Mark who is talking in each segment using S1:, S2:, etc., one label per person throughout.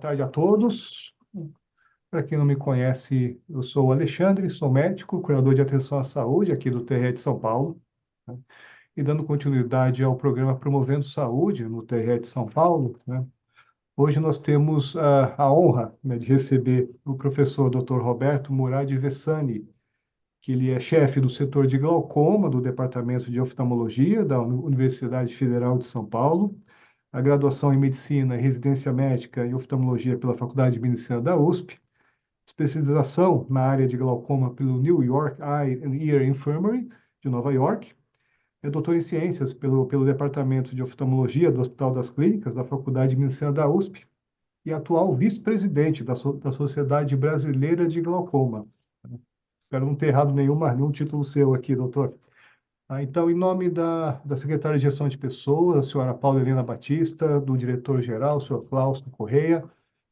S1: tarde a todos. Para quem não me conhece, eu sou o Alexandre, sou médico, curador de atenção à saúde aqui do TRE de São Paulo, né? E dando continuidade ao programa Promovendo Saúde no TRE de São Paulo, né? Hoje nós temos a honra, né, de receber o professor Dr. Roberto Murad Vessani, que ele é chefe do setor de glaucoma do Departamento de Oftalmologia da Universidade Federal de São Paulo, a graduação em Medicina e Residência Médica e Oftalmologia pela Faculdade de Medicina da USP, especialização na área de glaucoma pelo New York Eye and Ear Infirmary de Nova York, é doutor em Ciências pelo Departamento de Oftalmologia do Hospital das Clínicas da Faculdade de Medicina da USP e atual vice-presidente da Sociedade Brasileira de Glaucoma. Espero não ter errado nenhum título seu aqui, doutor. Então, em nome da Secretária de Gestão de Pessoas, a senhora Paula Helena Batista, do diretor-geral, o senhor Cláudio Correia,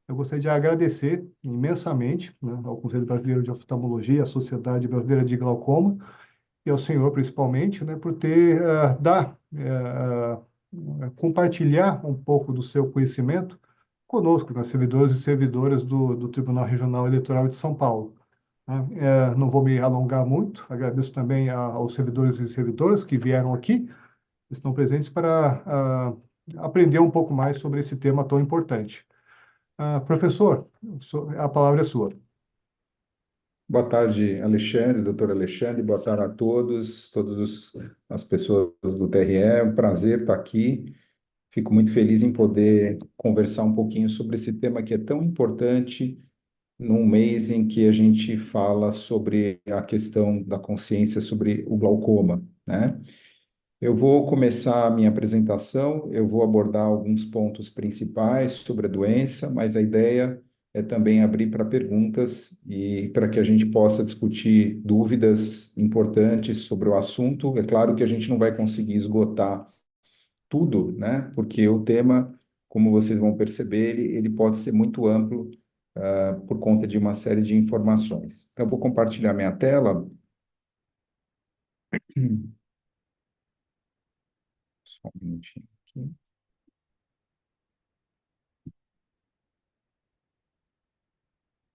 S1: eu gostaria de agradecer imensamente, né, ao Conselho Brasileiro de Oftalmologia, à Sociedade Brasileira de Glaucoma, e ao senhor, principalmente, né, por ter, compartilhar um pouco do seu conhecimento conosco, né, servidores e servidoras do Tribunal Regional Eleitoral de São Paulo. Não vou me alongar muito, agradeço também aos servidores e servidoras que vieram aqui, estão presentes para aprender um pouco mais sobre esse tema tão importante. Professor, a palavra é sua.
S2: Boa tarde, Alexandre, doutor Alexandre, boa tarde a todos, as pessoas do TRE, é um prazer estar aqui. Fico muito feliz em poder conversar um pouquinho sobre esse tema que é tão importante num mês em que a gente fala sobre a questão da consciência sobre o glaucoma, né? Eu vou começar a minha apresentação, eu vou abordar alguns pontos principais sobre a doença, mas a ideia é também abrir para perguntas e para que a gente possa discutir dúvidas importantes sobre o assunto. É claro que a gente não vai conseguir esgotar tudo, né? Porque o tema, como vocês vão perceber, ele pode ser muito amplo, por conta de uma série de informações. Então, eu vou compartilhar minha tela. Só um minutinho aqui.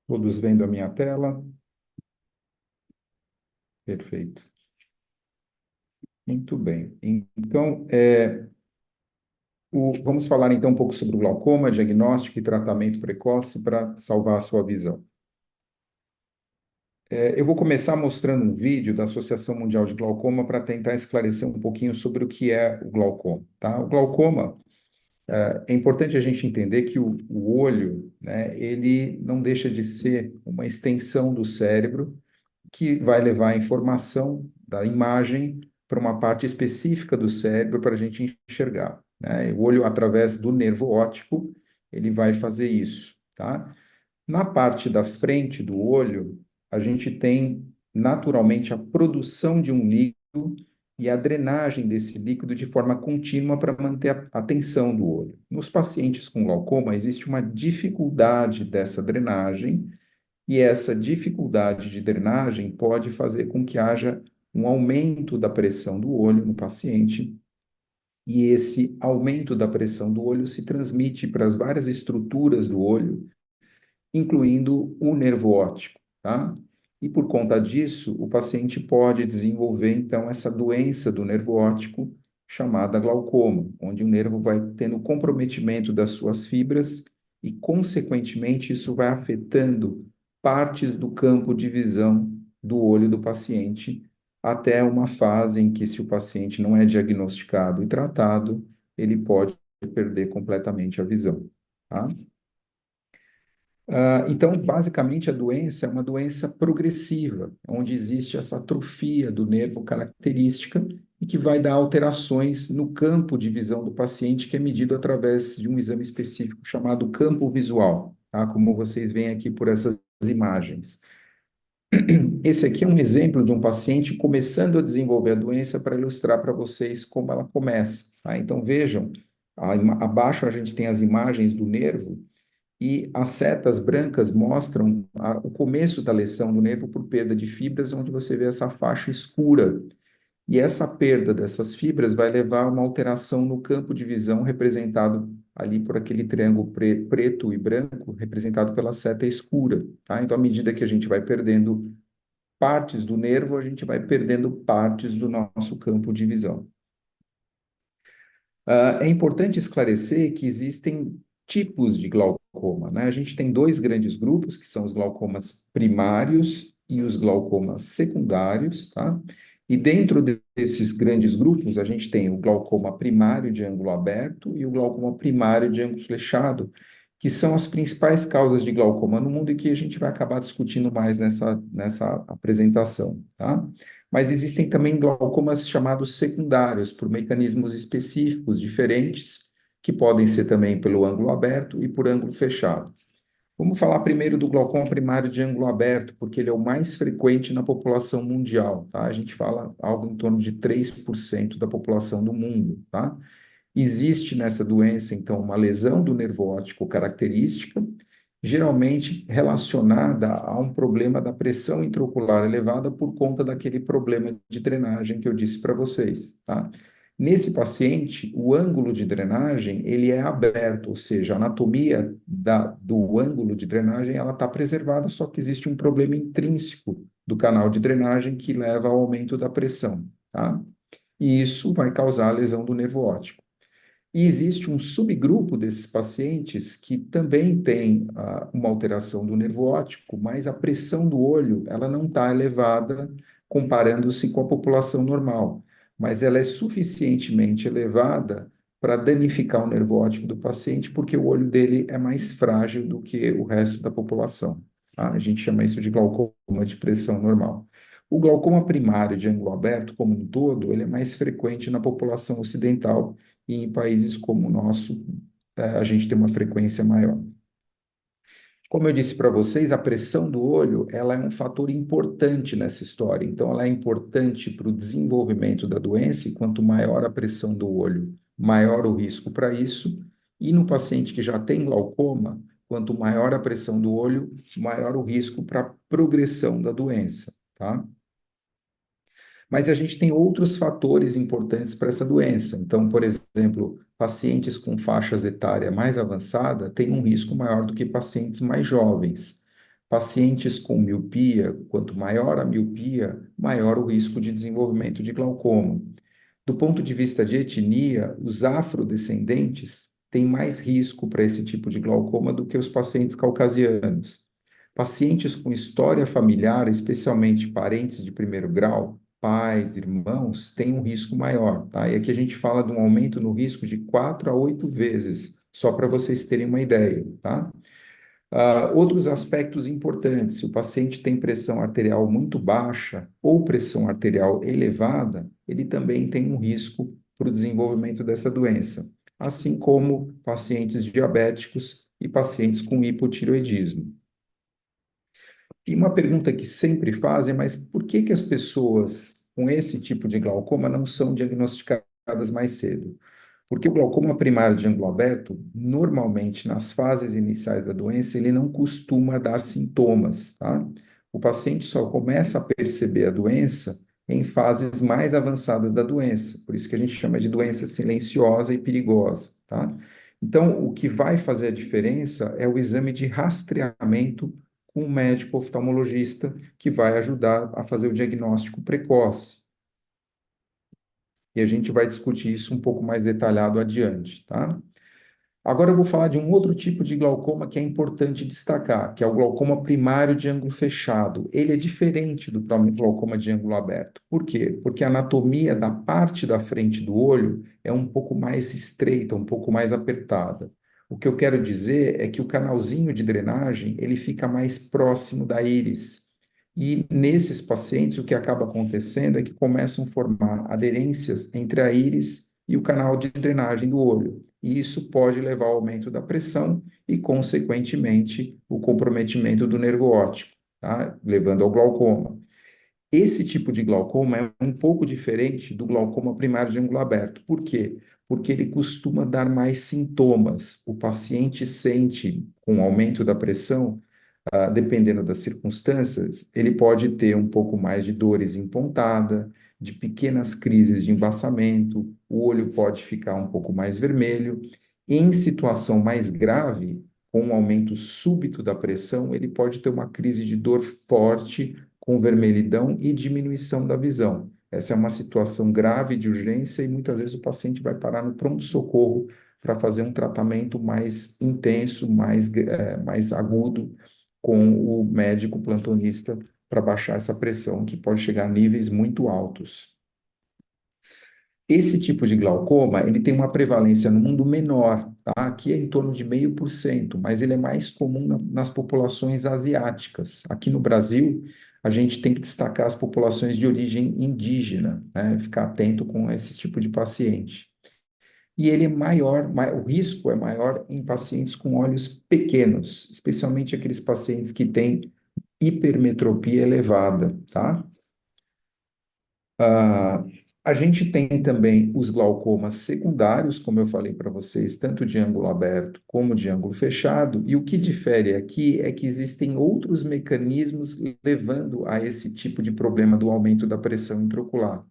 S2: Todos vendo a minha tela? Perfeito. Muito bem. Então, vamos falar então um pouco sobre o glaucoma, diagnóstico e tratamento precoce para salvar a sua visão. Eu vou começar mostrando um vídeo da Associação Mundial de Glaucoma para tentar esclarecer um pouquinho sobre o que é o glaucoma, tá? O glaucoma, é importante a gente entender que o olho, né, ele não deixa de ser uma extensão do cérebro que vai levar a informação da imagem para uma parte específica do cérebro para a gente enxergar, né? O olho, através do nervo óptico, ele vai fazer isso, tá? Na parte da frente do olho, a gente tem naturalmente a produção de um líquido e a drenagem desse líquido de forma contínua para manter a tensão do olho. Nos pacientes com glaucoma, existe uma dificuldade dessa drenagem, e essa dificuldade de drenagem pode fazer com que haja um aumento da pressão do olho no paciente, e esse aumento da pressão do olho se transmite para as várias estruturas do olho, incluindo o nervo óptico, tá? E por conta disso, o paciente pode desenvolver, então, essa doença do nervo óptico chamada glaucoma, onde o nervo vai tendo comprometimento das suas fibras e, consequentemente, isso vai afetando partes do campo de visão do olho do paciente, até uma fase em que, se o paciente não é diagnosticado e tratado, ele pode perder completamente a visão, tá? Então, basicamente, a doença é uma doença progressiva, onde existe essa atrofia do nervo característica e que vai dar alterações no campo de visão do paciente, que é medido através de um exame específico chamado campo visual, tá? Como vocês veem aqui por essas imagens. Esse aqui é um exemplo de um paciente começando a desenvolver a doença para ilustrar para vocês como ela começa, tá? Então, vejam, abaixo a gente tem as imagens do nervo, e as setas brancas mostram o começo da lesão do nervo por perda de fibras, onde você vê essa faixa escura. E essa perda dessas fibras vai levar a uma alteração no campo de visão representado ali por aquele triângulo preto e branco representado pela seta escura, tá? Então, à medida que a gente vai perdendo partes do nervo, a gente vai perdendo partes do nosso campo de visão. É importante esclarecer que existem tipos de glaucoma, né? A gente tem dois grandes grupos, que são os glaucomas primários e os glaucomas secundários, tá? E dentro desses grandes grupos, a gente tem o glaucoma primário de ângulo aberto e o glaucoma primário de ângulo fechado, que são as principais causas de glaucoma no mundo e que a gente vai acabar discutindo mais nessa apresentação, tá? Mas existem também glaucomas chamados secundários, por mecanismos específicos diferentes, que podem ser também pelo ângulo aberto e por ângulo fechado. Vamos falar primeiro do glaucoma primário de ângulo aberto, porque ele é o mais frequente na população mundial, tá? A gente fala algo em torno de 3% da população do mundo, tá? Existe nessa doença, então, uma lesão do nervo óptico característica, geralmente relacionada a um problema da pressão intraocular elevada por conta daquele problema de drenagem que eu disse para vocês, tá? Nesse paciente, o ângulo de drenagem, ele é aberto, ou seja, a anatomia do ângulo de drenagem, ela está preservada, só que existe um problema intrínseco do canal de drenagem que leva ao aumento da pressão, tá? E isso vai causar a lesão do nervo óptico. E existe um subgrupo desses pacientes que também tem uma alteração do nervo óptico, mas a pressão do olho ela não está elevada comparando-se com a população normal, mas ela é suficientemente elevada para danificar o nervo óptico do paciente, porque o olho dele é mais frágil do que o resto da população, tá? A gente chama isso de glaucoma de pressão normal. O glaucoma primário de ângulo aberto, como um todo, ele é mais frequente na população ocidental e em países como o nosso, a gente tem uma frequência maior. Como eu disse para vocês, a pressão do olho, ela é um fator importante nessa história. Então, ela é importante para o desenvolvimento da doença, e quanto maior a pressão do olho, maior o risco para isso. E no paciente que já tem glaucoma, quanto maior a pressão do olho, maior o risco para a progressão da doença, tá? Mas a gente tem outros fatores importantes para essa doença. Então, por exemplo, pacientes com faixas etária mais avançada têm um risco maior do que pacientes mais jovens. Pacientes com miopia, quanto maior a miopia, maior o risco de desenvolvimento de glaucoma. Do ponto de vista de etnia, os afrodescendentes têm mais risco para esse tipo de glaucoma do que os pacientes caucasianos. Pacientes com história familiar, especialmente parentes de primeiro grau, pais, irmãos, têm um risco maior, tá? E aqui a gente fala de um aumento no risco de 4 a 8 vezes, só para vocês terem uma ideia, tá? Outros aspectos importantes: se o paciente tem pressão arterial muito baixa ou pressão arterial elevada, ele também tem um risco para o desenvolvimento dessa doença, assim como pacientes diabéticos e pacientes com hipotireoidismo. E uma pergunta que sempre fazem, mas por que que as pessoas com esse tipo de glaucoma não são diagnosticadas mais cedo? Porque o glaucoma primário de ângulo aberto, normalmente nas fases iniciais da doença, ele não costuma dar sintomas, tá? O paciente só começa a perceber a doença em fases mais avançadas da doença, por isso que a gente chama de doença silenciosa e perigosa, tá? Então, o que vai fazer a diferença é o exame de rastreamento com o médico oftalmologista, que vai ajudar a fazer o diagnóstico precoce. E a gente vai discutir isso um pouco mais detalhado adiante, tá? Agora eu vou falar de um outro tipo de glaucoma que é importante destacar, que é o glaucoma primário de ângulo fechado. Ele é diferente do glaucoma de ângulo aberto. Por quê? Porque a anatomia da parte da frente do olho é um pouco mais estreita, um pouco mais apertada. O que eu quero dizer é que o canalzinho de drenagem, ele fica mais próximo da íris. E nesses pacientes, o que acaba acontecendo é que começam a formar aderências entre a íris e o canal de drenagem do olho. E isso pode levar ao aumento da pressão e, consequentemente, o comprometimento do nervo óptico, tá? Levando ao glaucoma. Esse tipo de glaucoma é um pouco diferente do glaucoma primário de ângulo aberto. Por quê? Porque ele costuma dar mais sintomas. O paciente sente, com o aumento da pressão, dependendo das circunstâncias, ele pode ter um pouco mais de dores em pontada, de pequenas crises de embaçamento, o olho pode ficar um pouco mais vermelho, Em situação mais grave, com um aumento súbito da pressão, ele pode ter uma crise de dor forte, com vermelhidão e diminuição da visão. Essa é uma situação grave de urgência e muitas vezes o paciente vai parar no pronto-socorro para fazer um tratamento mais intenso, mais agudo, com o médico plantonista para baixar essa pressão, que pode chegar a níveis muito altos. Esse tipo de glaucoma, ele tem uma prevalência no mundo menor, tá? Aqui é em torno de 0,5%, mas ele é mais comum nas populações asiáticas. Aqui no Brasil, a gente tem que destacar as populações de origem indígena, né? Ficar atento com esse tipo de paciente. E ele é maior, o risco é maior em pacientes com olhos pequenos, especialmente aqueles pacientes que têm hipermetropia elevada, tá? Ah, a gente tem também os glaucomas secundários, como eu falei para vocês, tanto de ângulo aberto como de ângulo fechado, e o que difere aqui é que existem outros mecanismos levando a esse tipo de problema do aumento da pressão intraocular.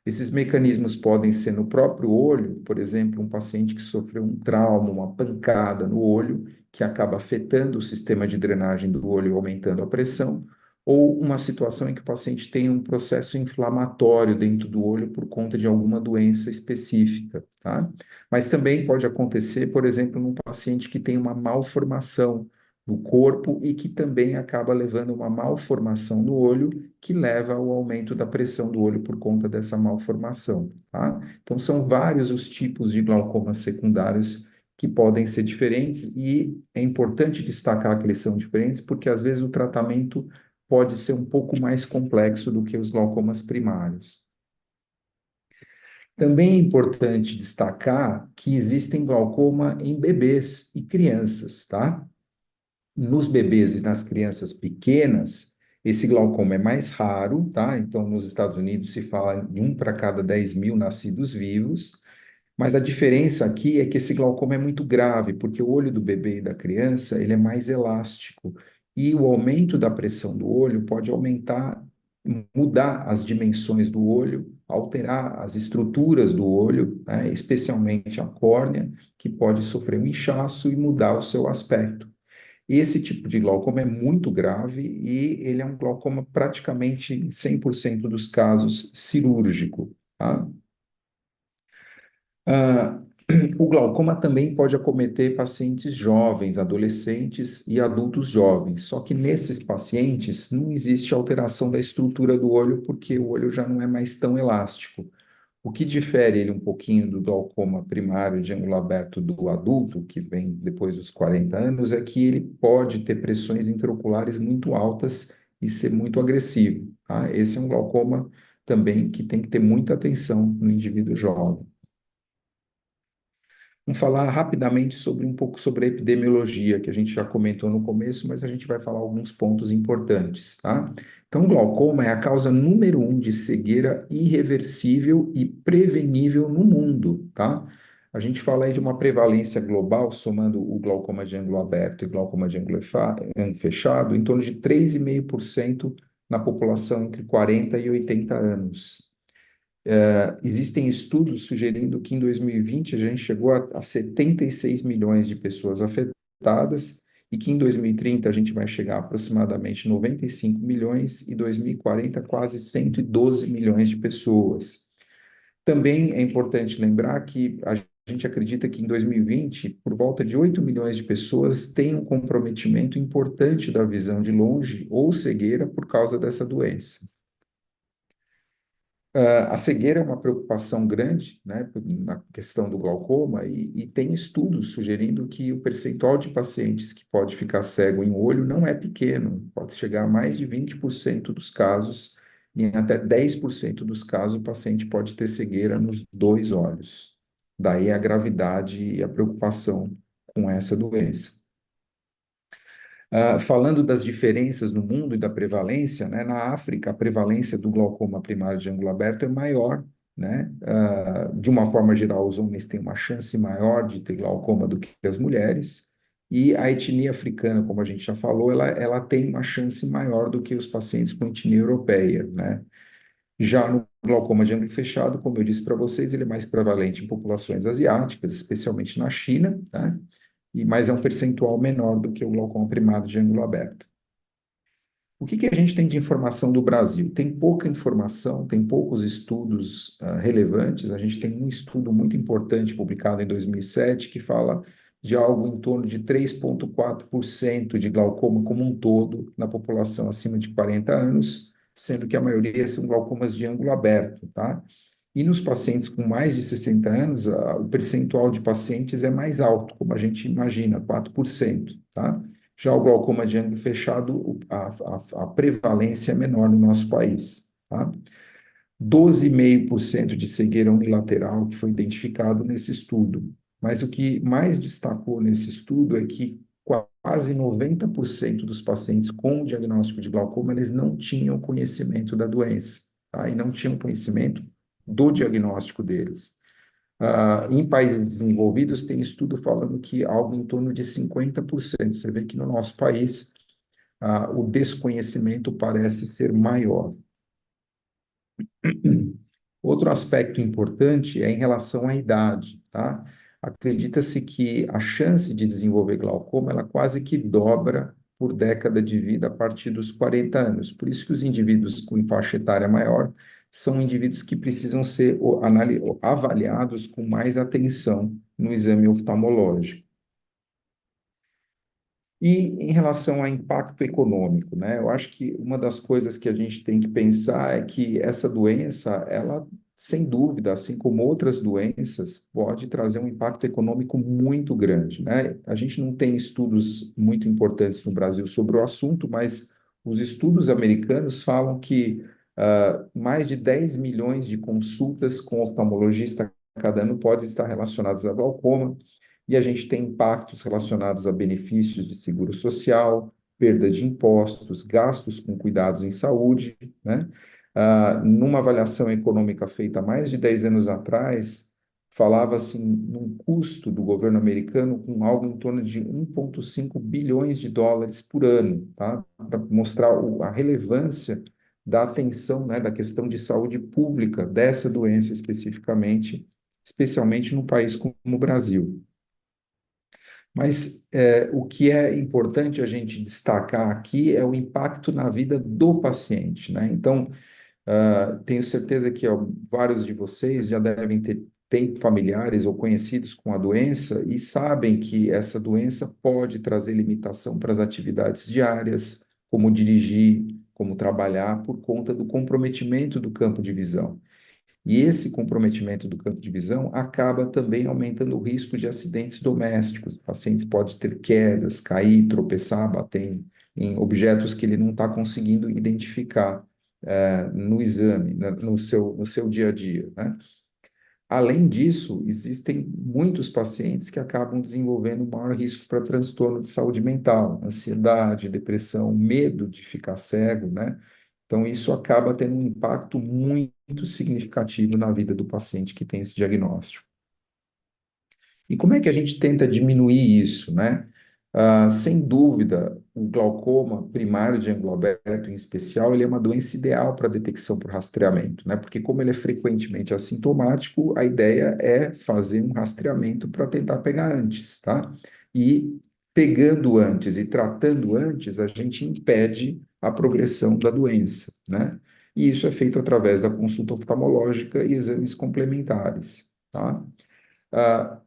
S2: Esses mecanismos podem ser no próprio olho, por exemplo, um paciente que sofreu um trauma, uma pancada no olho, que acaba afetando o sistema de drenagem do olho, aumentando a pressão, ou uma situação em que o paciente tem um processo inflamatório dentro do olho por conta de alguma doença específica, tá? Mas também pode acontecer, por exemplo, num paciente que tem uma malformação no corpo e que também acaba levando a uma malformação no olho que leva ao aumento da pressão do olho por conta dessa malformação, tá? Então, são vários os tipos de glaucomas secundários que podem ser diferentes e é importante destacar que eles são diferentes porque, às vezes, o tratamento pode ser um pouco mais complexo do que os glaucomas primários. Também é importante destacar que existem glaucoma em bebês e crianças, tá? Nos bebês e nas crianças pequenas, esse glaucoma é mais raro, tá? Então, nos Estados Unidos se fala em 1 para cada 10 mil nascidos vivos, mas a diferença aqui é que esse glaucoma é muito grave, porque o olho do bebê e da criança, ele é mais elástico, e o aumento da pressão do olho pode aumentar, mudar as dimensões do olho, alterar as estruturas do olho, né? Especialmente a córnea, que pode sofrer um inchaço e mudar o seu aspecto. Esse tipo de glaucoma é muito grave e ele é um glaucoma praticamente em 100% dos casos cirúrgico, tá? Ah, o glaucoma também pode acometer pacientes jovens, adolescentes e adultos jovens, só que nesses pacientes não existe alteração da estrutura do olho porque o olho já não é mais tão elástico. O que difere ele um pouquinho do glaucoma primário de ângulo aberto do adulto, que vem depois dos 40 anos, é que ele pode ter pressões intraoculares muito altas e ser muito agressivo, tá? Esse é um glaucoma também que tem que ter muita atenção no indivíduo jovem. Vamos falar rapidamente sobre um pouco sobre a epidemiologia, que a gente já comentou no começo, mas a gente vai falar alguns pontos importantes, tá? Então, o glaucoma é a causa número 1 de cegueira irreversível e prevenível no mundo, tá? A gente fala aí de uma prevalência global, somando o glaucoma de ângulo aberto e glaucoma de ângulo fechado, em torno de 3,5% na população entre 40 e 80 anos. Existem estudos sugerindo que em 2020 a gente chegou a 76 milhões de pessoas afetadas e que em 2030 a gente vai chegar a aproximadamente 95 milhões e 2040 quase 112 milhões de pessoas. Também é importante lembrar que a gente acredita que em 2020, por volta de 8 milhões de pessoas têm um comprometimento importante da visão de longe ou cegueira por causa dessa doença. A cegueira é uma preocupação grande, né, na questão do glaucoma, e tem estudos sugerindo que o percentual de pacientes que pode ficar cego em um olho não é pequeno, pode chegar a mais de 20% dos casos, e em até 10% dos casos o paciente pode ter cegueira nos dois olhos. Daí a gravidade e a preocupação com essa doença. Falando das diferenças no mundo e da prevalência, né, na África, a prevalência do glaucoma primário de ângulo aberto é maior, né? De uma forma geral, os homens têm uma chance maior de ter glaucoma do que as mulheres, e a etnia africana, como a gente já falou, ela tem uma chance maior do que os pacientes com etnia europeia, né? Já no glaucoma de ângulo fechado, como eu disse para vocês, ele é mais prevalente em populações asiáticas, especialmente na China, né? Mas é um percentual menor do que o glaucoma primário de ângulo aberto. O que a gente tem de informação do Brasil? Tem pouca informação, tem poucos estudos relevantes. A gente tem um estudo muito importante publicado em 2007 que fala de algo em torno de 3,4% de glaucoma como um todo na população acima de 40 anos, sendo que a maioria são glaucomas de ângulo aberto, tá? E nos pacientes com mais de 60 anos, o percentual de pacientes é mais alto, como a gente imagina, 4%, tá? Já o glaucoma de ângulo fechado, a prevalência é menor no nosso país, tá? 12,5% de cegueira unilateral que foi identificado nesse estudo. Mas o que mais destacou nesse estudo é que quase 90% dos pacientes com diagnóstico de glaucoma, eles não tinham conhecimento da doença, tá? E não tinham conhecimento do diagnóstico deles. Em países desenvolvidos, tem estudo falando que algo em torno de 50%. Você vê que no nosso país, o desconhecimento parece ser maior. Outro aspecto importante é em relação à idade, tá? Acredita-se que a chance de desenvolver glaucoma, ela quase que dobra por década de vida a partir dos 40 anos. Por isso que os indivíduos com faixa etária maior são indivíduos que precisam ser avaliados com mais atenção no exame oftalmológico. E em relação a impacto econômico, né? Eu acho que uma das coisas que a gente tem que pensar é que essa doença, ela, sem dúvida, assim como outras doenças, pode trazer um impacto econômico muito grande, né? A gente não tem estudos muito importantes no Brasil sobre o assunto, mas os estudos americanos falam que mais de 10 milhões de consultas com oftalmologista cada ano podem estar relacionadas a glaucoma, e a gente tem impactos relacionados a benefícios de seguro social, perda de impostos, gastos com cuidados em saúde, né? Numa avaliação econômica feita há mais de 10 anos atrás, falava-se num custo do governo americano com algo em torno de 1,5 bilhões de dólares por ano, tá? Para mostrar a relevância da atenção, né, da questão de saúde pública dessa doença especificamente, especialmente num país como o Brasil. Mas o que é importante a gente destacar aqui é o impacto na vida do paciente, né? Então, tenho certeza que vários de vocês já devem ter familiares ou conhecidos com a doença e sabem que essa doença pode trazer limitação para as atividades diárias, como dirigir, como trabalhar, por conta do comprometimento do campo de visão. E esse comprometimento do campo de visão acaba também aumentando o risco de acidentes domésticos. O paciente pode ter quedas, cair, tropeçar, bater em objetos que ele não está conseguindo identificar no exame, no seu dia a dia, né? Além disso, existem muitos pacientes que acabam desenvolvendo maior risco para transtorno de saúde mental, ansiedade, depressão, medo de ficar cego, né? Então, isso acaba tendo um impacto muito significativo na vida do paciente que tem esse diagnóstico. E como é que a gente tenta diminuir isso, né? Sem dúvida, o glaucoma primário de ângulo aberto, em especial, ele é uma doença ideal para detecção por rastreamento, né? Porque como ele é frequentemente assintomático, a ideia é fazer um rastreamento para tentar pegar antes, tá? E pegando antes e tratando antes, a gente impede a progressão da doença, né? E isso é feito através da consulta oftalmológica e exames complementares, tá?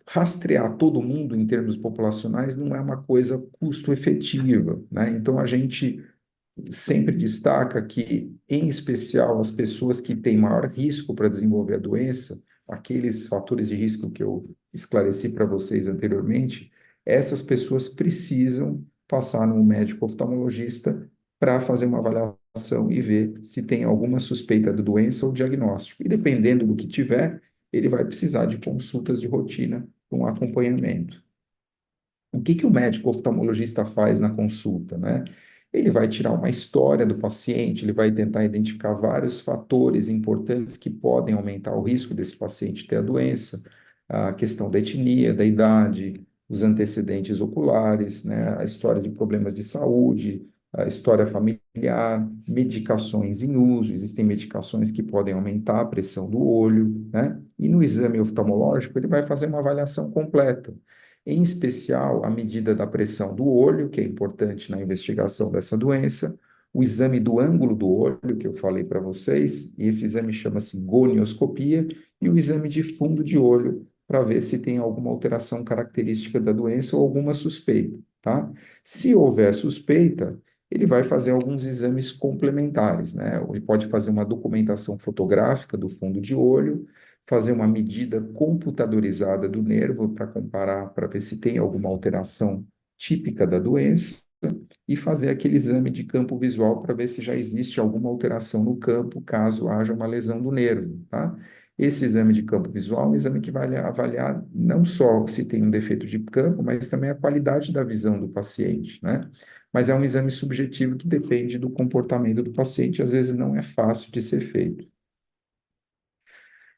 S2: Rastrear todo mundo em termos populacionais não é uma coisa custo-efetiva, né? Então, a gente sempre destaca que, em especial, as pessoas que têm maior risco para desenvolver a doença, aqueles fatores de risco que eu esclareci para vocês anteriormente, essas pessoas precisam passar no médico oftalmologista para fazer uma avaliação e ver se tem alguma suspeita da doença ou diagnóstico. E dependendo do que tiver, ele vai precisar de consultas de rotina com acompanhamento. O que o médico oftalmologista faz na consulta, né? Ele vai tirar uma história do paciente, ele vai tentar identificar vários fatores importantes que podem aumentar o risco desse paciente ter a doença, a questão da etnia, da idade, os antecedentes oculares, né? A história de problemas de saúde, a história familiar, medicações em uso, existem medicações que podem aumentar a pressão do olho, né? E no exame oftalmológico, ele vai fazer uma avaliação completa, em especial a medida da pressão do olho, que é importante na investigação dessa doença, o exame do ângulo do olho, que eu falei para vocês, e esse exame chama-se gonioscopia, e o exame de fundo de olho, para ver se tem alguma alteração característica da doença ou alguma suspeita, tá? Se houver suspeita, ele vai fazer alguns exames complementares, né? Ele pode fazer uma documentação fotográfica do fundo de olho, fazer uma medida computadorizada do nervo para comparar, para ver se tem alguma alteração típica da doença, e fazer aquele exame de campo visual para ver se já existe alguma alteração no campo, caso haja uma lesão do nervo, tá? Esse exame de campo visual é um exame que vai avaliar não só se tem um defeito de campo, mas também a qualidade da visão do paciente, né? Mas é um exame subjetivo que depende do comportamento do paciente, às vezes não é fácil de ser feito.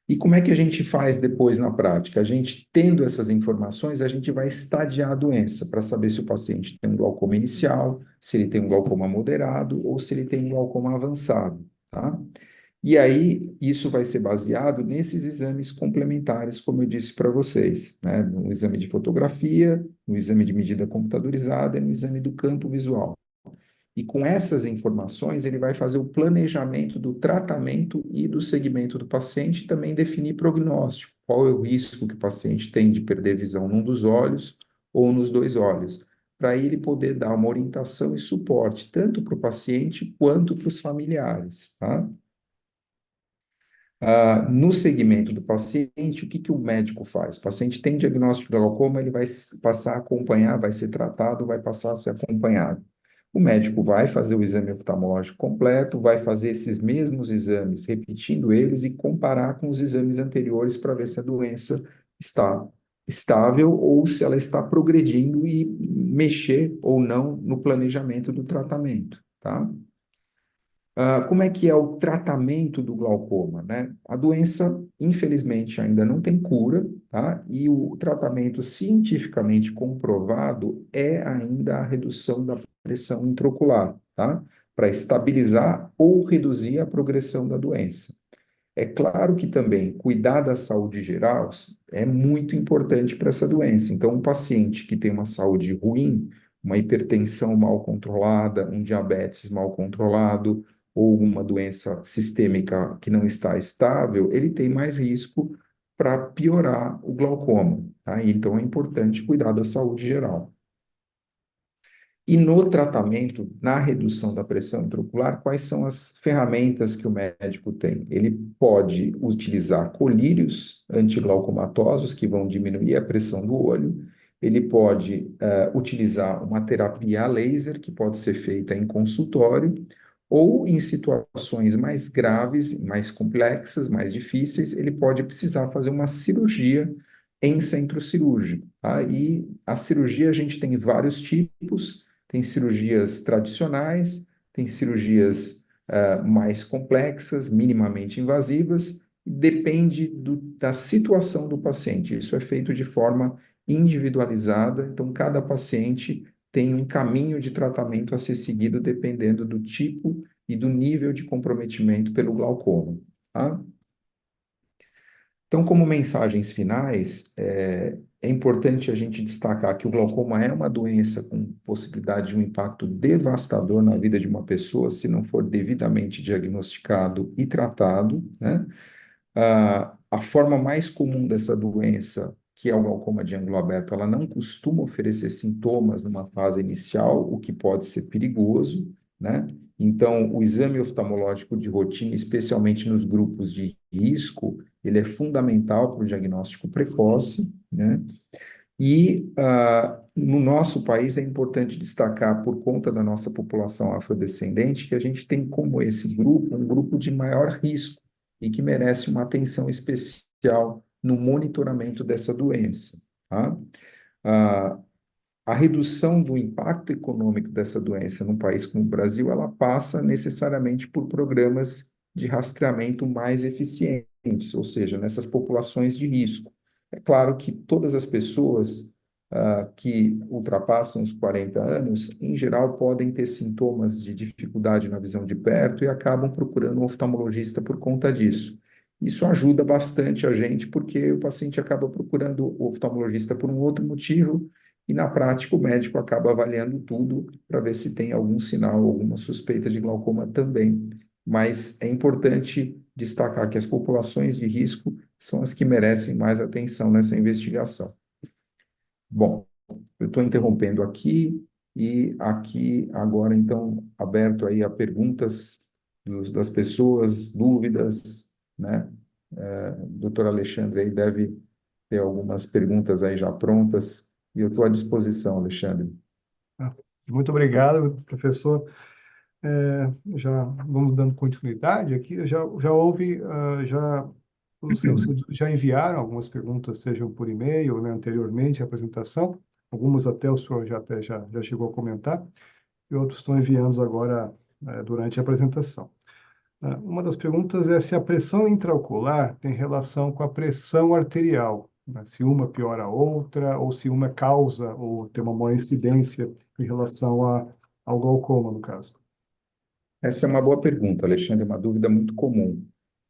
S2: E como é que a gente faz depois na prática? A gente, tendo essas informações, a gente vai estadiar a doença para saber se o paciente tem um glaucoma inicial, se ele tem um glaucoma moderado ou se ele tem um glaucoma avançado, tá? E aí, isso vai ser baseado nesses exames complementares, como eu disse para vocês, né? No exame de fotografia, no exame de medida computadorizada e no exame do campo visual. E com essas informações, ele vai fazer o planejamento do tratamento e do segmento do paciente e também definir prognóstico. Qual é o risco que o paciente tem de perder visão num dos olhos ou nos dois olhos, para ele poder dar uma orientação e suporte, tanto para o paciente quanto para os familiares, tá? No segmento do paciente, o que que o médico faz? O paciente tem diagnóstico de glaucoma, ele vai passar a acompanhar, vai ser tratado, vai passar a ser acompanhado. O médico vai fazer o exame oftalmológico completo, vai fazer esses mesmos exames, repetindo eles e comparar com os exames anteriores para ver se a doença está estável ou se ela está progredindo e mexer ou não no planejamento do tratamento, tá? Como é que é o tratamento do glaucoma, né? A doença, infelizmente, ainda não tem cura, tá? E o tratamento cientificamente comprovado é ainda a redução da pressão intraocular, tá? Para estabilizar ou reduzir a progressão da doença. É claro que também cuidar da saúde geral é muito importante para essa doença. Então, um paciente que tem uma saúde ruim, uma hipertensão mal controlada, um diabetes mal controlado, ou uma doença sistêmica que não está estável, ele tem mais risco para piorar o glaucoma, tá? Então, é importante cuidar da saúde geral. E no tratamento, na redução da pressão intraocular, quais são as ferramentas que o médico tem? Ele pode utilizar colírios antiglaucomatosos, que vão diminuir a pressão do olho. Ele pode utilizar uma terapia a laser, que pode ser feita em consultório, ou em situações mais graves, mais complexas, mais difíceis, ele pode precisar fazer uma cirurgia em centro cirúrgico, tá? E a cirurgia a gente tem vários tipos, tem cirurgias tradicionais, tem cirurgias mais complexas, minimamente invasivas, depende da situação do paciente. Isso é feito de forma individualizada, então cada paciente tem um caminho de tratamento a ser seguido dependendo do tipo e do nível de comprometimento pelo glaucoma, tá? Então, como mensagens finais, é importante a gente destacar que o glaucoma é uma doença com possibilidade de um impacto devastador na vida de uma pessoa se não for devidamente diagnosticado e tratado, né? A forma mais comum dessa doença, que é o glaucoma de ângulo aberto, ela não costuma oferecer sintomas numa fase inicial, o que pode ser perigoso, né? Então, o exame oftalmológico de rotina, especialmente nos grupos de risco, ele é fundamental para o diagnóstico precoce, né? E no nosso país é importante destacar, por conta da nossa população afrodescendente, que a gente tem como esse grupo um grupo de maior risco e que merece uma atenção especial no monitoramento dessa doença, tá? Ah, a redução do impacto econômico dessa doença num país como o Brasil, ela passa necessariamente por programas de rastreamento mais eficientes, ou seja, nessas populações de risco. É claro que todas as pessoas que ultrapassam os 40 anos, em geral, podem ter sintomas de dificuldade na visão de perto e acabam procurando um oftalmologista por conta disso. Isso ajuda bastante a gente, porque o paciente acaba procurando o oftalmologista por um outro motivo, e na prática o médico acaba avaliando tudo para ver se tem algum sinal, alguma suspeita de glaucoma também. Mas é importante destacar que as populações de risco são as que merecem mais atenção nessa investigação. Bom, eu estou interrompendo aqui e aqui agora, então, aberto aí a perguntas das pessoas, dúvidas, né? O doutor Alexandre aí deve ter algumas perguntas aí já prontas e eu estou à disposição, Alexandre.
S1: Ah, muito obrigado, professor. Já vamos dando continuidade aqui. Já houve, os senhores já enviaram algumas perguntas, sejam por e-mail, né, anteriormente à apresentação. Algumas até o senhor já chegou a comentar, e outros estão enviando agora, durante a apresentação. Uma das perguntas é se a pressão intraocular tem relação com a pressão arterial, né? Se uma piora a outra, ou se uma causa ou tem uma maior incidência em relação ao glaucoma, no caso.
S2: Essa é uma boa pergunta, Alexandre, é uma dúvida muito comum.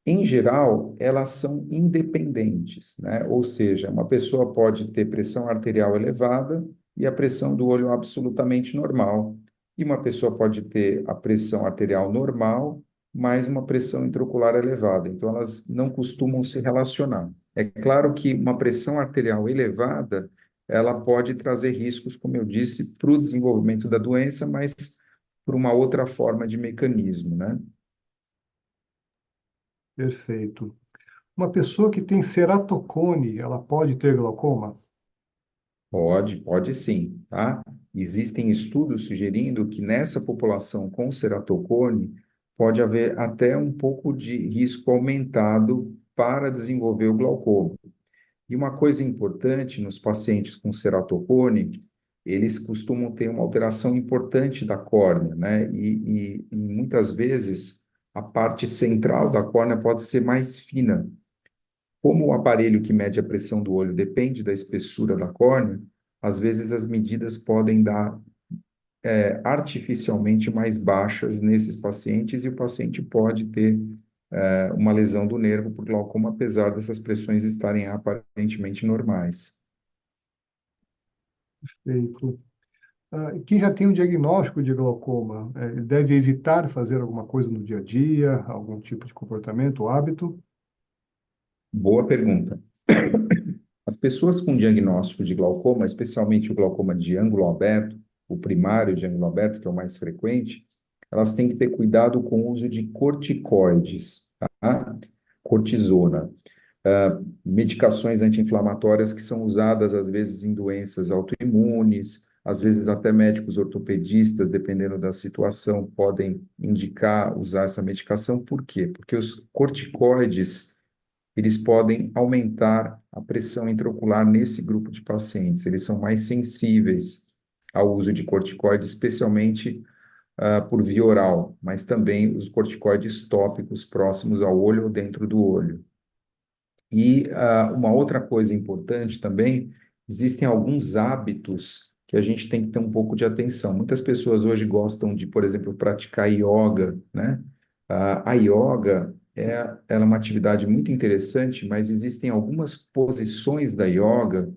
S2: Em geral, elas são independentes, né? Ou seja, uma pessoa pode ter pressão arterial elevada e a pressão do olho absolutamente normal. E uma pessoa pode ter a pressão arterial normal, mais uma pressão intraocular elevada. Então, elas não costumam se relacionar. É claro que uma pressão arterial elevada, ela pode trazer riscos, como eu disse, para o desenvolvimento da doença, mas por uma outra forma de mecanismo, né?
S1: Perfeito. Uma pessoa que tem ceratocone, ela pode ter glaucoma?
S2: Pode sim, tá? Existem estudos sugerindo que nessa população com ceratocone pode haver até um pouco de risco aumentado para desenvolver o glaucoma. E uma coisa importante nos pacientes com ceratocone, eles costumam ter uma alteração importante da córnea, né? E muitas vezes a parte central da córnea pode ser mais fina. Como o aparelho que mede a pressão do olho depende da espessura da córnea, às vezes as medidas podem dar artificialmente mais baixas nesses pacientes e o paciente pode ter uma lesão do nervo por glaucoma, apesar dessas pressões estarem aparentemente normais.
S1: Perfeito. Quem já tem um diagnóstico de glaucoma, ele deve evitar fazer alguma coisa no dia a dia, algum tipo de comportamento, hábito?
S2: Boa pergunta. As pessoas com diagnóstico de glaucoma, especialmente o glaucoma de ângulo aberto, o primário de ângulo aberto, que é o mais frequente, elas têm que ter cuidado com o uso de corticoides, tá? Cortisona, medicações anti-inflamatórias que são usadas às vezes em doenças autoimunes, às vezes até médicos ortopedistas, dependendo da situação, podem indicar usar essa medicação. Por quê? Porque os corticoides eles podem aumentar a pressão intraocular nesse grupo de pacientes. Eles são mais sensíveis ao uso de corticoides, especialmente por via oral, mas também os corticoides tópicos próximos ao olho ou dentro do olho. E uma outra coisa importante também, existem alguns hábitos que a gente tem que ter um pouco de atenção. Muitas pessoas hoje gostam de, por exemplo, praticar yoga, né? A yoga ela é uma atividade muito interessante, mas existem algumas posições da yoga,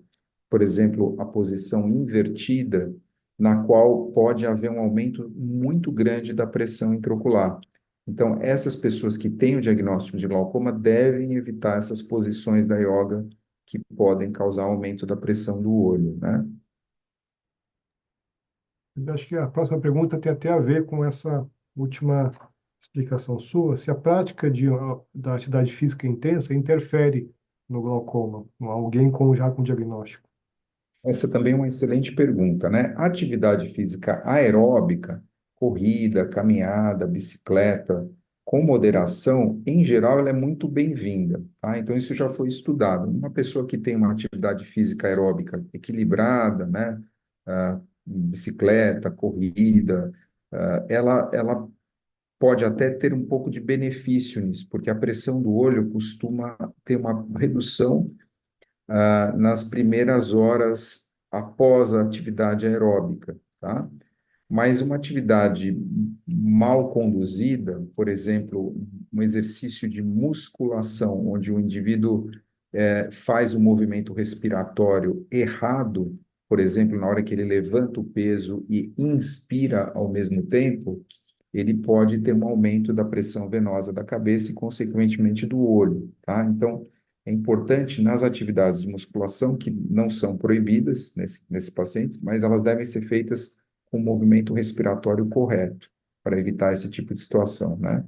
S2: por exemplo, a posição invertida, na qual pode haver um aumento muito grande da pressão intraocular. Então, essas pessoas que têm o diagnóstico de glaucoma devem evitar essas posições da yoga que podem causar aumento da pressão do olho, né?
S1: Eu acho que a próxima pergunta tem até a ver com essa última explicação sua, se a prática da atividade física intensa interfere no glaucoma, alguém já com diagnóstico.
S2: Essa também é uma excelente pergunta, né? A atividade física aeróbica, corrida, caminhada, bicicleta, com moderação, em geral, ela é muito bem-vinda, tá? Então, isso já foi estudado. Uma pessoa que tem uma atividade física aeróbica equilibrada, né? Bicicleta, corrida, ela pode até ter um pouco de benefício nisso, porque a pressão do olho costuma ter uma redução nas primeiras horas após a atividade aeróbica, tá? Mas uma atividade mal conduzida, por exemplo, um exercício de musculação, onde o indivíduo faz o movimento respiratório errado, por exemplo, na hora que ele levanta o peso e inspira ao mesmo tempo, ele pode ter um aumento da pressão venosa da cabeça e, consequentemente, do olho, tá? Então, é importante nas atividades de musculação, que não são proibidas nesse paciente, mas elas devem ser feitas com o movimento respiratório correto, para evitar esse tipo de situação, né?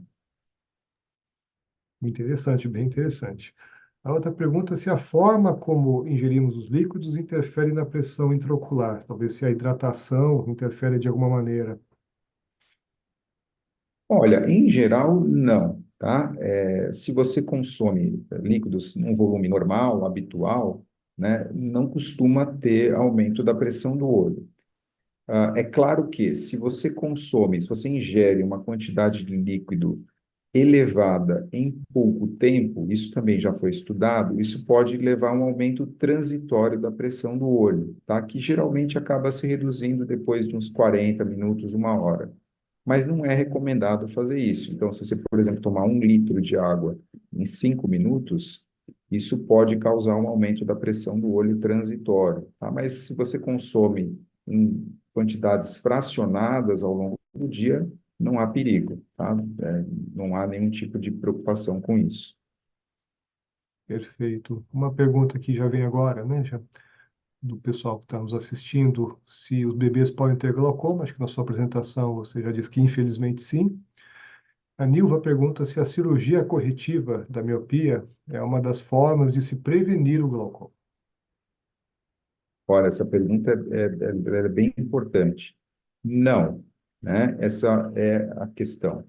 S1: Interessante, bem interessante. A outra pergunta é se a forma como ingerimos os líquidos interfere na pressão intraocular, talvez se a hidratação interfere de alguma maneira.
S2: Olha, em geral, não, tá? Se você consome líquidos num volume normal, habitual, né, não costuma ter aumento da pressão do olho. É claro que se você ingere uma quantidade de líquido elevada em pouco tempo, isso também já foi estudado, isso pode levar a um aumento transitório da pressão do olho, tá? Que geralmente acaba se reduzindo depois de uns 40 minutos, uma hora. Mas não é recomendado fazer isso. Então, se você, por exemplo, tomar 1 litro de água em 5 minutos, isso pode causar um aumento da pressão do olho transitório, tá? Mas se você consome em quantidades fracionadas ao longo do dia, não há perigo, tá? Não há nenhum tipo de preocupação com isso.
S1: Perfeito. Uma pergunta que já vem agora, né, já, do pessoal que está nos assistindo, se os bebês podem ter glaucoma, acho que na sua apresentação você já disse que infelizmente sim. A Nilva pergunta se a cirurgia corretiva da miopia é uma das formas de se prevenir o glaucoma.
S2: Ora, essa pergunta é bem importante. Não, né? Essa é a questão.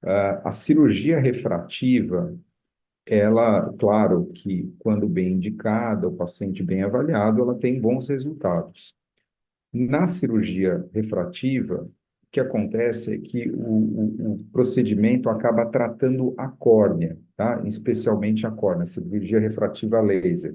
S2: A cirurgia refrativa, ela, claro que quando bem indicada, o paciente bem avaliado, ela tem bons resultados. Na cirurgia refrativa, o que acontece é que o procedimento acaba tratando a córnea, tá? Especialmente a córnea, cirurgia refrativa a laser.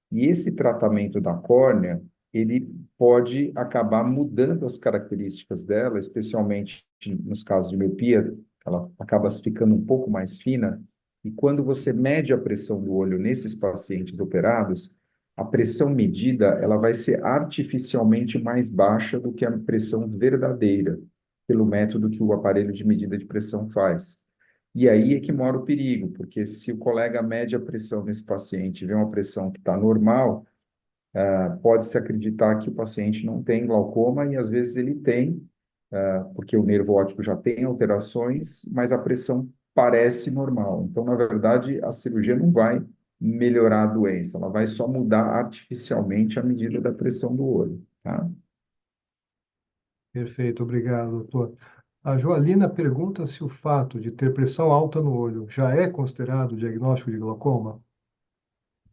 S2: E esse tratamento da córnea, ele pode acabar mudando as características dela, especialmente nos casos de miopia, ela acaba ficando um pouco mais fina, e quando você mede a pressão do olho nesses pacientes operados, a pressão medida, ela vai ser artificialmente mais baixa do que a pressão verdadeira, pelo método que o aparelho de medida de pressão faz. E aí é que mora o perigo, porque se o colega mede a pressão nesse paciente e vê uma pressão que está normal, pode-se acreditar que o paciente não tem glaucoma e às vezes ele tem, porque o nervo óptico já tem alterações, mas a pressão parece normal. Então, na verdade, a cirurgia não vai melhorar a doença, ela vai só mudar artificialmente a medida da pressão do olho, tá?
S1: Perfeito, obrigado, doutor. A Joalina pergunta se o fato de ter pressão alta no olho já é considerado diagnóstico de glaucoma.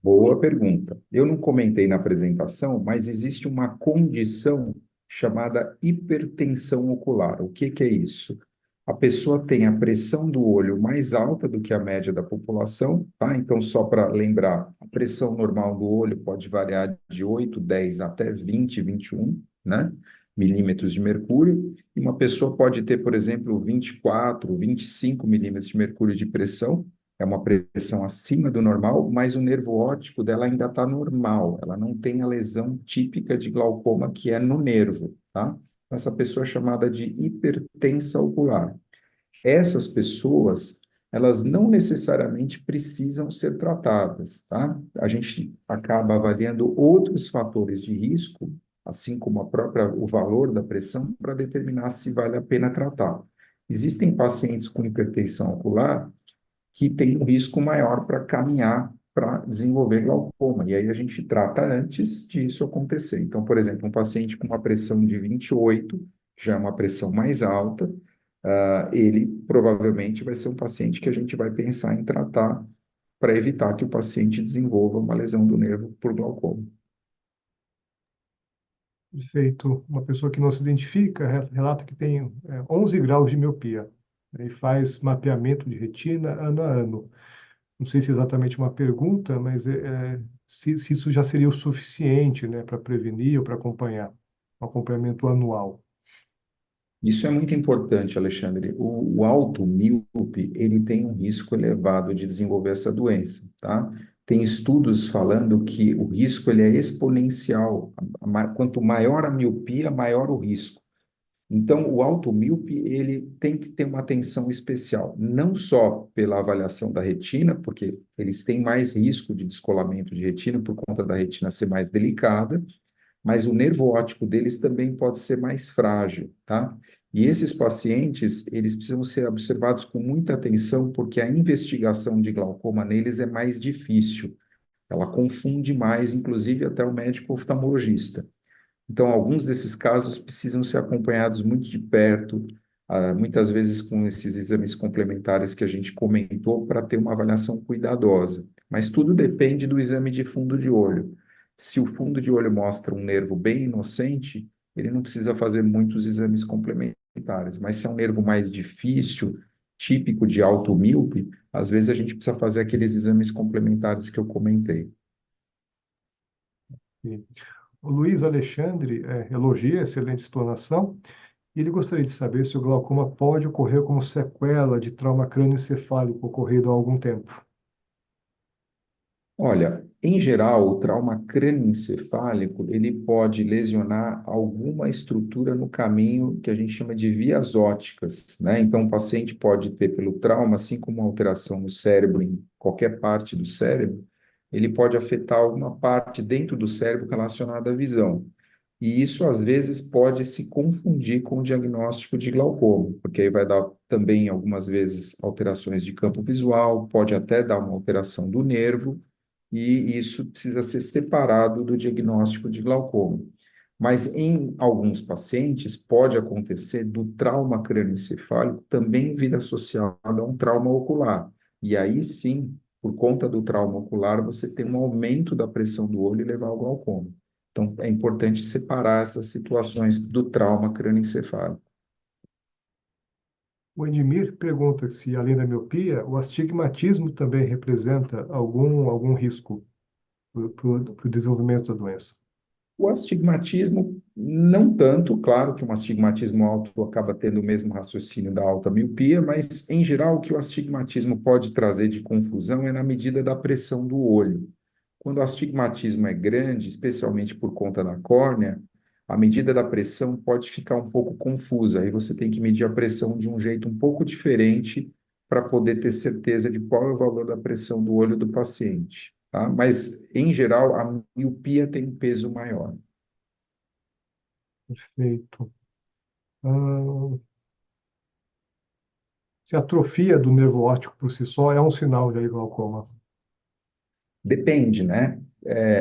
S2: Boa pergunta. Eu não comentei na apresentação, mas existe uma condição chamada hipertensão ocular. O que que é isso? A pessoa tem a pressão do olho mais alta do que a média da população, tá? Então, só para lembrar, a pressão normal do olho pode variar de 8, 10 até 20, 21, né? Milímetros de mercúrio. E uma pessoa pode ter, por exemplo, 24, 25 milímetros de mercúrio de pressão, é uma pressão acima do normal, mas o nervo óptico dela ainda está normal, ela não tem a lesão típica de glaucoma que é no nervo, tá? Essa pessoa é chamada de hipertensa ocular. Essas pessoas, elas não necessariamente precisam ser tratadas, tá? A gente acaba avaliando outros fatores de risco, assim como o valor da pressão, para determinar se vale a pena tratar. Existem pacientes com hipertensão ocular que tem um risco maior para caminhar para desenvolver glaucoma. E aí a gente trata antes disso acontecer. Então, por exemplo, um paciente com uma pressão de 28, já é uma pressão mais alta, ele provavelmente vai ser um paciente que a gente vai pensar em tratar para evitar que o paciente desenvolva uma lesão do nervo por glaucoma.
S1: Perfeito. Uma pessoa que não se identifica relata que tem 11 graus de miopia, né, e faz mapeamento de retina ano a ano. Não sei se é exatamente uma pergunta, mas se isso já seria o suficiente, né, para prevenir ou para acompanhar, um acompanhamento anual.
S2: Isso é muito importante, Alexandre. O alto míope, ele tem um risco elevado de desenvolver essa doença, tá? Tem estudos falando que o risco ele é exponencial. Quanto maior a miopia, maior o risco. Então, o alto míope, ele tem que ter uma atenção especial, não só pela avaliação da retina, porque eles têm mais risco de descolamento de retina por conta da retina ser mais delicada, mas o nervo óptico deles também pode ser mais frágil, tá? E esses pacientes, eles precisam ser observados com muita atenção, porque a investigação de glaucoma neles é mais difícil. Ela confunde mais, inclusive, até o médico oftalmologista. Então, alguns desses casos precisam ser acompanhados muito de perto, muitas vezes com esses exames complementares que a gente comentou, para ter uma avaliação cuidadosa. Mas tudo depende do exame de fundo de olho. Se o fundo de olho mostra um nervo bem inocente, ele não precisa fazer muitos exames complementares. Mas se é um nervo mais difícil, típico de alto míope, às vezes a gente precisa fazer aqueles exames complementares que eu comentei.
S1: E o Luiz Alexandre elogia a excelente explanação e ele gostaria de saber se o glaucoma pode ocorrer como sequela de trauma crânioencefálico ocorrido há algum tempo.
S2: Olha, em geral, o trauma crânioencefálico, ele pode lesionar alguma estrutura no caminho que a gente chama de vias ópticas, né? Então, o paciente pode ter pelo trauma, assim como uma alteração no cérebro, em qualquer parte do cérebro, ele pode afetar alguma parte dentro do cérebro relacionada à visão. E isso, às vezes, pode se confundir com o diagnóstico de glaucoma, porque aí vai dar também, algumas vezes, alterações de campo visual, pode até dar uma alteração do nervo, e isso precisa ser separado do diagnóstico de glaucoma. Mas em alguns pacientes pode acontecer do trauma crânioencefálico também vir associado a um trauma ocular. E aí sim, por conta do trauma ocular, você tem um aumento da pressão do olho e levar ao glaucoma. Então é importante separar essas situações do trauma crânioencefálico.
S1: O Edmir pergunta se, além da miopia, o astigmatismo também representa algum risco para o desenvolvimento da doença.
S2: O astigmatismo, não tanto, claro que um astigmatismo alto acaba tendo o mesmo raciocínio da alta miopia, mas, em geral, o que o astigmatismo pode trazer de confusão é na medida da pressão do olho. Quando o astigmatismo é grande, especialmente por conta da córnea, a medida da pressão pode ficar um pouco confusa. Aí você tem que medir a pressão de um jeito um pouco diferente para poder ter certeza de qual é o valor da pressão do olho do paciente, tá? Mas, em geral, a miopia tem um peso maior.
S1: Perfeito. Ah, se a atrofia do nervo óptico por si só é um sinal de glaucoma.
S2: Depende, né?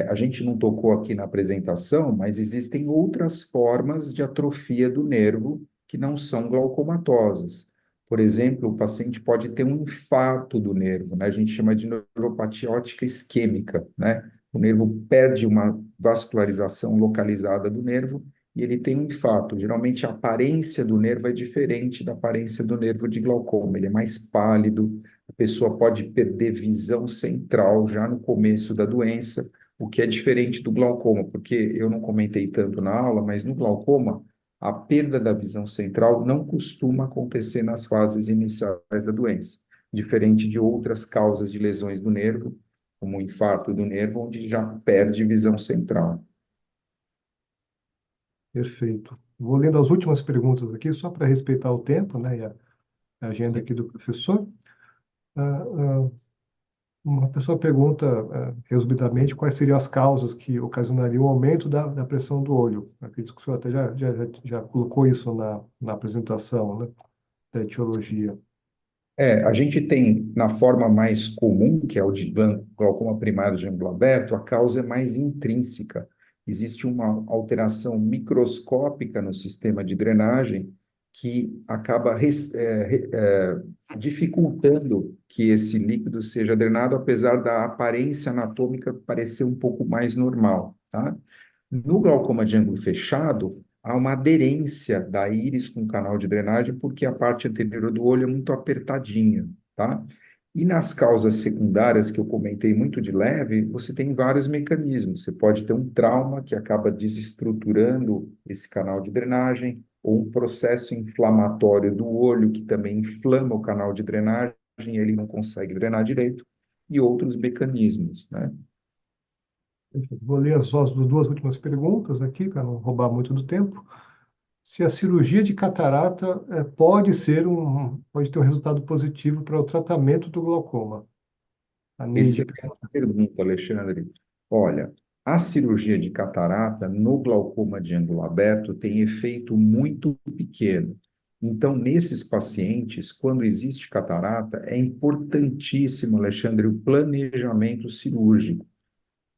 S2: A gente não tocou aqui na apresentação, mas existem outras formas de atrofia do nervo que não são glaucomatosas. Por exemplo, o paciente pode ter um infarto do nervo, né? A gente chama de neuropatia óptica isquêmica, né? O nervo perde uma vascularização localizada do nervo e ele tem um infarto. Geralmente a aparência do nervo é diferente da aparência do nervo de glaucoma, ele é mais pálido, a pessoa pode perder visão central já no começo da doença, o que é diferente do glaucoma, porque eu não comentei tanto na aula, mas no glaucoma, a perda da visão central não costuma acontecer nas fases iniciais da doença, diferente de outras causas de lesões do nervo, como o infarto do nervo, onde já perde visão central.
S1: Perfeito. Vou lendo as últimas perguntas aqui, só para respeitar o tempo, né, e a agenda
S2: Sim.
S1: aqui do professor. Ah, ah, uma pessoa pergunta, resumidamente, quais seriam as causas que ocasionariam o aumento da pressão do olho. Acredito que o senhor até já colocou isso na apresentação, né, da etiologia.
S2: A gente tem, na forma mais comum, que é o de glaucoma primário de ângulo aberto, a causa é mais intrínseca. Existe uma alteração microscópica no sistema de drenagem que acaba dificultando que esse líquido seja drenado, apesar da aparência anatômica parecer um pouco mais normal, tá? No glaucoma de ângulo fechado, há uma aderência da íris com o canal de drenagem, porque a parte anterior do olho é muito apertadinha, tá? E nas causas secundárias, que eu comentei muito de leve, você tem vários mecanismos. Você pode ter um trauma que acaba desestruturando esse canal de drenagem, ou um processo inflamatório do olho, que também inflama o canal de drenagem, e ele não consegue drenar direito, e outros mecanismos, né?
S1: Vou ler as duas últimas perguntas aqui, para não roubar muito do tempo. Se a cirurgia de catarata pode ter um resultado positivo para o tratamento do glaucoma. A Neide
S2: Excelente
S1: pergunta.
S2: pergunta, Alexandre. Olha, a cirurgia de catarata no glaucoma de ângulo aberto tem efeito muito pequeno. Então, nesses pacientes, quando existe catarata, é importantíssimo, Alexandre, o planejamento cirúrgico.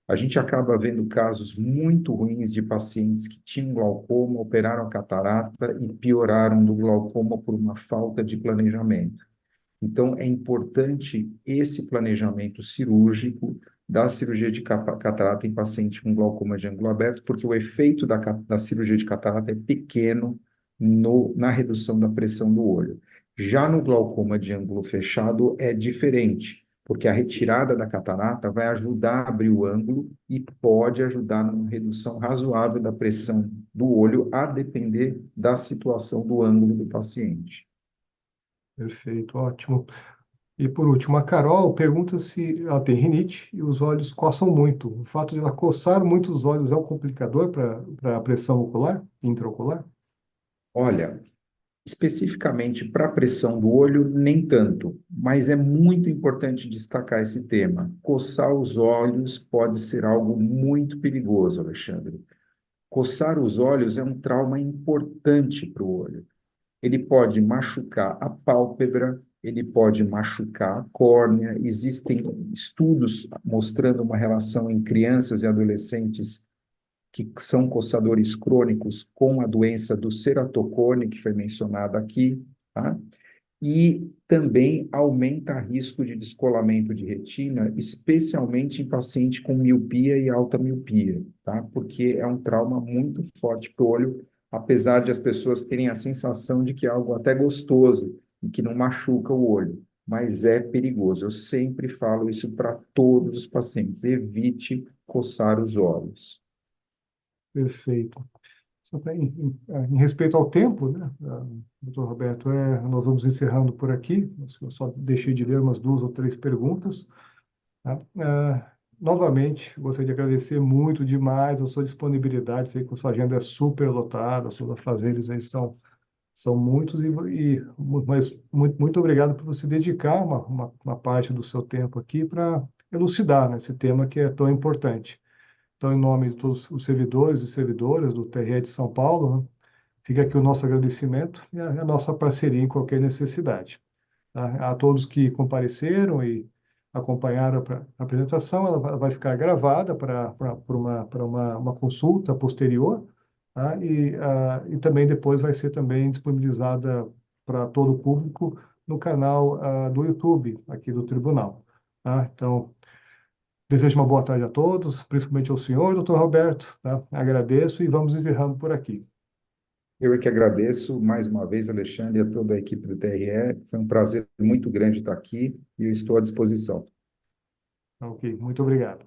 S2: A gente acaba vendo casos muito ruins de pacientes que tinham glaucoma, operaram a catarata e pioraram do glaucoma por uma falta de planejamento. Então, é importante esse planejamento cirúrgico da cirurgia de catarata em paciente com glaucoma de ângulo aberto, porque o efeito da cirurgia de catarata é pequeno na redução da pressão do olho. Já no glaucoma de ângulo fechado é diferente, porque a retirada da catarata vai ajudar a abrir o ângulo e pode ajudar numa redução razoável da pressão do olho, a depender da situação do ângulo do paciente.
S1: Perfeito, ótimo. E por último, a Carol pergunta se ela tem rinite e os olhos coçam muito. O fato de ela coçar muito os olhos é um complicador para a pressão ocular, intraocular?
S2: Olha, especificamente para a pressão do olho, nem tanto, mas é muito importante destacar esse tema. Coçar os olhos pode ser algo muito perigoso, Alexandre. Coçar os olhos é um trauma importante para o olho. Ele pode machucar a pálpebra, ele pode machucar a córnea. Existem estudos mostrando uma relação em crianças e adolescentes que são coçadores crônicos com a doença do ceratocone, que foi mencionada aqui, tá? E também aumenta risco de descolamento de retina, especialmente em paciente com miopia e alta miopia, tá? Porque é um trauma muito forte para o olho, apesar de as pessoas terem a sensação de que é algo até gostoso e que não machuca o olho, mas é perigoso. Eu sempre falo isso para todos os pacientes: evite coçar os olhos.
S1: Perfeito. Só em respeito ao tempo, né, doutor Roberto, nós vamos encerrando por aqui. Eu só deixei de ler umas duas ou três perguntas. Tá? Novamente, gostaria de agradecer muito demais a sua disponibilidade. Sei que a sua agenda é super lotada, os seus afazeres aí são muitos, mas muito obrigado por você dedicar uma parte do seu tempo aqui para elucidar, né, esse tema que é tão importante. Então, em nome de todos os servidores e servidoras do TRE de São Paulo, né, fica aqui o nosso agradecimento e a nossa parceria em qualquer necessidade. Tá? A todos que compareceram e acompanharam a apresentação, ela vai ficar gravada para uma consulta posterior, tá? E também depois vai ser também disponibilizada para todo o público no canal do YouTube aqui do Tribunal. Tá? Então, desejo uma boa tarde a todos, principalmente ao senhor, doutor Roberto. Tá? Agradeço e vamos encerrando por aqui.
S2: Eu é que agradeço mais uma vez, Alexandre, e a toda a equipe do TRE. Foi um prazer muito grande estar aqui e eu estou à disposição.
S1: Ok, muito obrigado.